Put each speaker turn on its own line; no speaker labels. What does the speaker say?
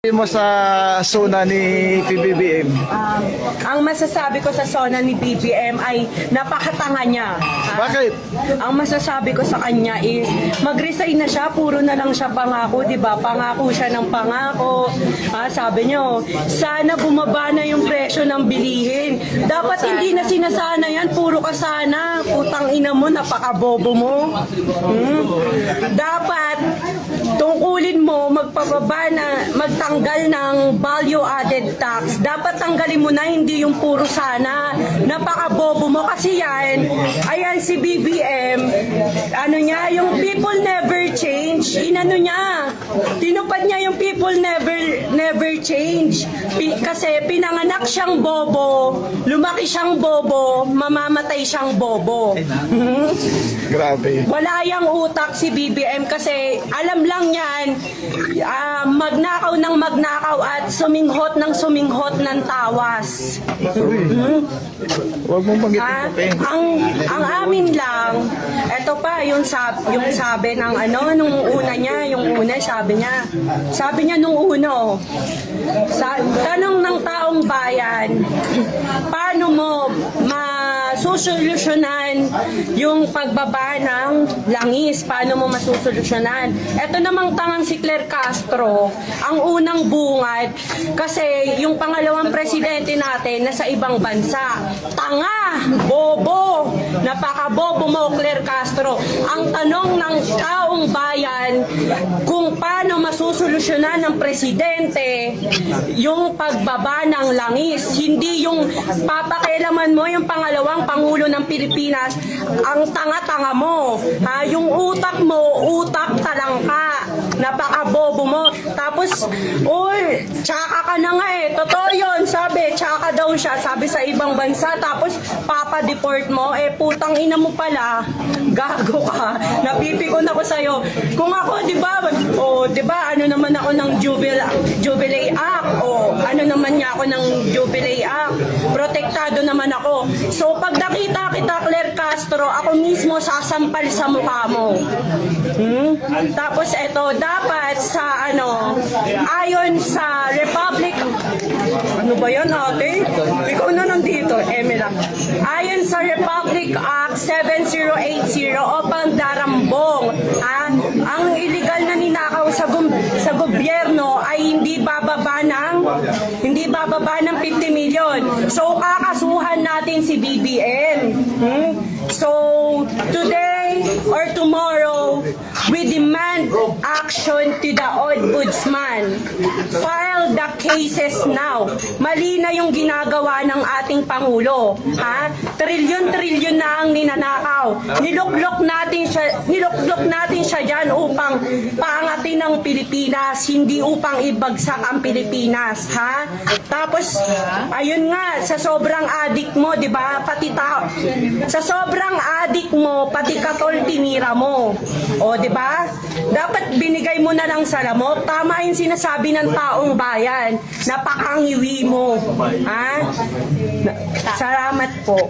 Mo sa zona ni PBBM?
Ang masasabi ko sa zona ni BBM ay napakatanga niya.
Bakit?
Ang masasabi ko sa kanya is mag-resign na siya, puro na lang siya pangako, 'di ba? Pangako siya ng pangako. Sabi niyo, sana bumaba na yung presyo ng bilihin. Dapat hindi na sinasana yan, puro ka sana. Putang ina mo, napakabobo mo. Dapat tungkulin mo magpababa na magtanggal ng value added tax. Dapat tanggalin mo na, hindi yung puro sana. Napakabobo mo kasi yan. Ayan si BBM, ano niya, yung people never change. Inano niya, tinupad niya yung people never change. Kasi pinanganak siyang bobo, lumaki siyang bobo, mamamatay siyang bobo.
Grabe.
Wala yang utak si BBM kasi alam lang yan, magnakaw ng magnakaw at suminghot ng tawas.
Huwag mong banggitin ko.
Ang amin lang, eto pa yung sabi ng nung una niya, sabi niya nung uno, tanong ng taong bayan, paano mo masusolusyonan yung pagbaba ng langis? Paano mo masusolusyonan? Eto namang tangang si Claire Castro, ang unang bungad, kasi yung pangalawang presidente natin nasa ibang bansa. Tanga! Bobo! Napakabobo mo, Claire Castro. Ang tanong ng taong bayan, kung paano masusolusyonan ng presidente yung pagbaba ng langis, hindi yung papakialaman mo yung pangalawang pangulo ng Pilipinas. Ang tanga-tanga mo. Yung utak mo, utak talangka. Napakabobo mo. Tapos, tsaka ka na nga eh. Totoo yun. Sabi, tsaka daw siya. Sabi sa ibang bansa. Tapos, papa-deport mo. Putang ina mo pala. Gago ka. Napipikon ako sa'yo. Kung ako, di ba, ano naman ako ng Jubilee Act. Ano naman niya ako ng Jubilee Act. Protektado naman ako. So, pag nakita kita, Claire Castro, ako mismo sasampal sa mukha mo. Tapos, eto, dapat sa, ayon sa Republic, ano ba yan, ate? Ikaw na nandito, lang. Ayon sa Republic Act 7080 o Pandarambong, ang illegal na ninakaw sa gobyerno ay hindi bababa ng 50 million. So, kakasuhan natin si BBM. So, today or tomorrow, we demand action to the Ombudsman. File the cases now. Mali na yung ginagawa ng ating Pangulo. Trilyon-trilyon na ang ninanakaw. Niluklok natin siya dyan upang paangatin ng Pilipinas, hindi upang ibagsak ang Pilipinas. Tapos, ayun nga, sa sobrang adik mo, di ba? Sa sobrang adik mo, pati katol tinira mo. Di ba? Dapat binigay mo na lang sa lamok. Tama yung sinasabi ng taong bayan. Napakangiwi mo. Salamat po.